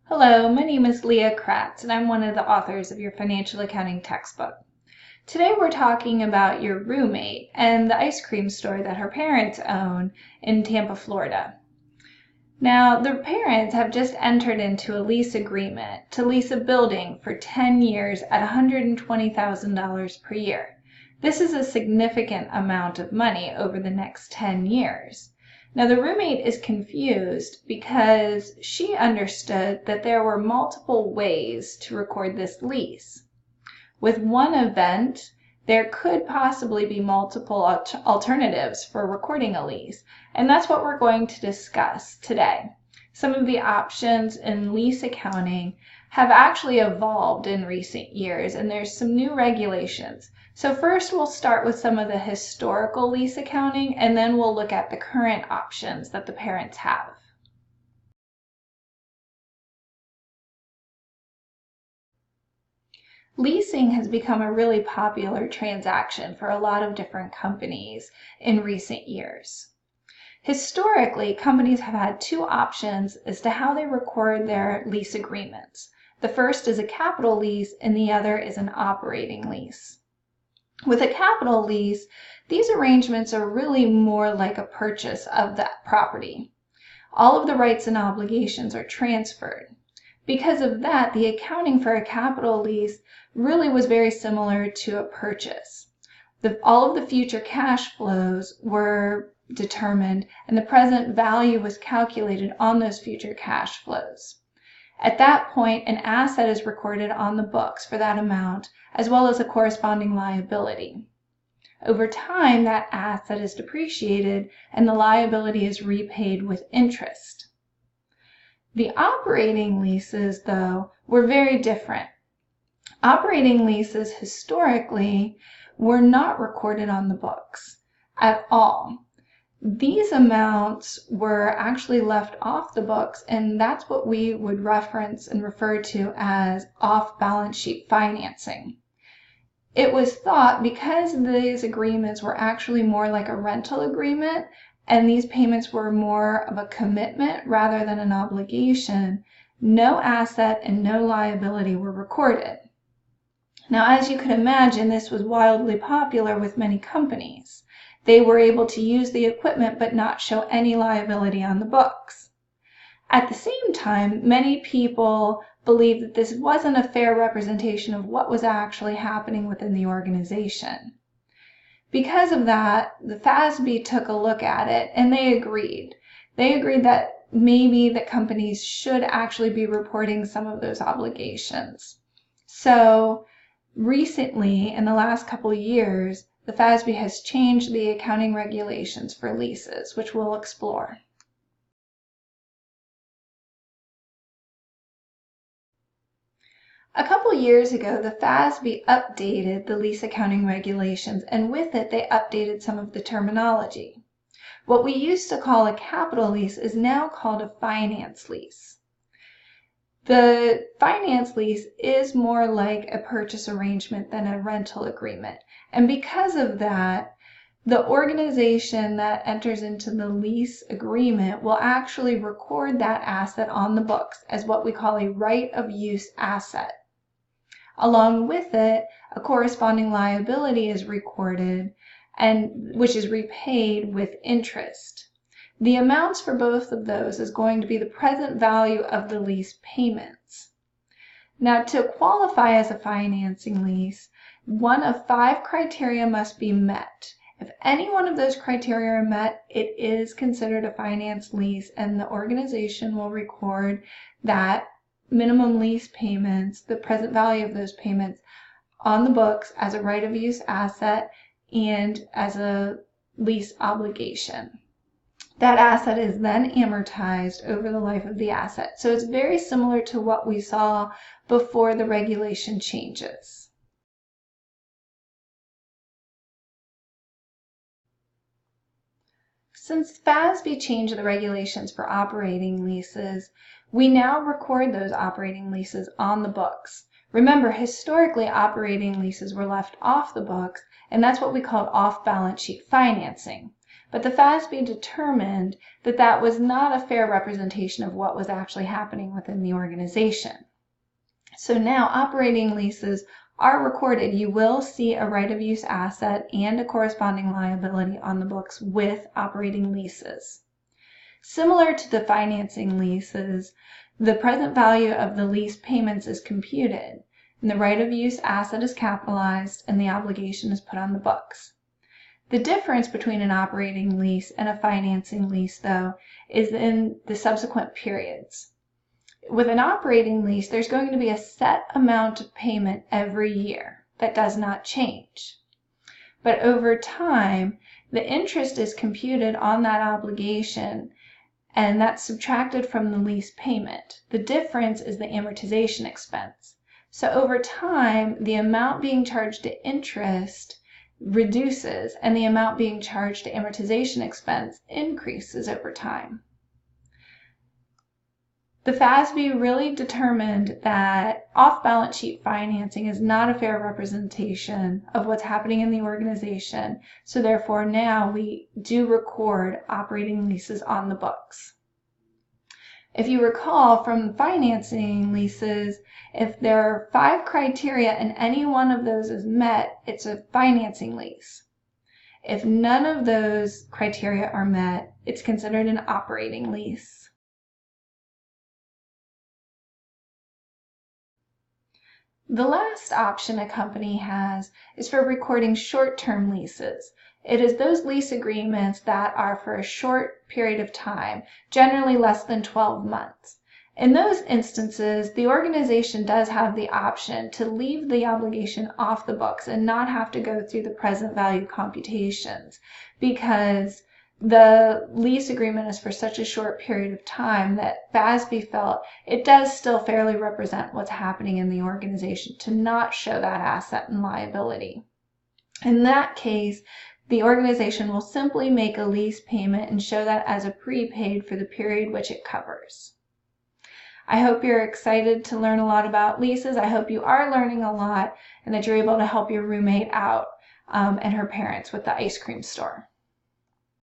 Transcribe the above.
Hello, my name is Leah Kratz, and I'm one of the authors of your financial accounting textbook. Today we're talking about your roommate and the ice cream store that her parents own in Tampa, Florida. Now, the parents have just entered into a lease agreement to lease a building for 10 years at $120,000 per year. This is a significant amount of money over the next 10 years. Now, the roommate is confused because she understood that there were multiple ways to record this lease. With one event, there could possibly be multiple alternatives for recording a lease, and that's what we're going to discuss today. Some of the options in lease accounting have actually evolved in recent years, and there's some new regulations. So first we'll start with some of the historical lease accounting, and then we'll look at the current options that the parents have. Leasing has become a really popular transaction for a lot of different companies in recent years. Historically, companies have had two options as to how they record their lease agreements. The first is a capital lease and the other is an operating lease. With a capital lease, these arrangements are really more like a purchase of that property. All of the rights and obligations are transferred. Because of that, the accounting for a capital lease really was very similar to a purchase. All of the future cash flows were determined and the present value was calculated on those future cash flows. At that point, an asset is recorded on the books for that amount, as well as a corresponding liability. Over time, that asset is depreciated and the liability is repaid with interest. The operating leases, though, were very different. Operating leases historically were not recorded on the books at all. These amounts were actually left off the books, and that's what we would reference and refer to as off-balance sheet financing. It was thought because these agreements were actually more like a rental agreement and these payments were more of a commitment rather than an obligation, no asset and no liability were recorded. Now, as you can imagine, this was wildly popular with many companies. They were able to use the equipment but not show any liability on the books. At the same time, many people believed that this wasn't a fair representation of what was actually happening within the organization. Because of that, the FASB took a look at it and they agreed. They agreed that maybe the companies should actually be reporting some of those obligations. So recently, in the last couple of years, the FASB has changed the accounting regulations for leases, which we'll explore. A couple years ago, the FASB updated the lease accounting regulations, and with it, they updated some of the terminology. What we used to call a capital lease is now called a finance lease. The finance lease is more like a purchase arrangement than a rental agreement. And because of that, the organization that enters into the lease agreement will actually record that asset on the books as what we call a right of use asset. Along with it, a corresponding liability is recorded, and which is repaid with interest. The amounts for both of those is going to be the present value of the lease payments. Now, to qualify as a financing lease, one of 5 criteria must be met. If any one of those criteria are met, it is considered a finance lease, and the organization will record that minimum lease payments, the present value of those payments, on the books as a right of use asset and as a lease obligation. That asset is then amortized over the life of the asset. So it's very similar to what we saw before the regulation changes. Since FASB changed the regulations for operating leases, we now record those operating leases on the books. Remember, historically, operating leases were left off the books, and that's what we called off-balance sheet financing. but the FASB determined that that was not a fair representation of what was actually happening within the organization. So now operating leases are recorded. You will see a right-of-use asset and a corresponding liability on the books with operating leases. Similar to the financing leases, the present value of the lease payments is computed, and the right-of-use asset is capitalized, and the obligation is put on the books. The difference between an operating lease and a financing lease, though, is in the subsequent periods. With an operating lease, there's going to be a set amount of payment every year that does not change. But over time, the interest is computed on that obligation, and that's subtracted from the lease payment. The difference is the amortization expense. So over time, the amount being charged to interest reduces, and the amount being charged to amortization expense increases over time. The FASB really determined that off-balance sheet financing is not a fair representation of what's happening in the organization, so therefore now we do record operating leases on the books. If you recall from financing leases, if there are 5 criteria and any one of those is met, it's a financing lease. If none of those criteria are met, it's considered an operating lease. The last option a company has is for recording short-term leases. It is those lease agreements that are for a short period of time, generally less than 12 months. In those instances, the organization does have the option to leave the obligation off the books and not have to go through the present value computations, because the lease agreement is for such a short period of time that FASB felt it does still fairly represent what's happening in the organization to not show that asset and liability. In that case, the organization will simply make a lease payment and show that as a prepaid for the period which it covers. I hope you're excited to learn a lot about leases. I hope you are learning a lot and that you're able to help your roommate out and her parents with the ice cream store.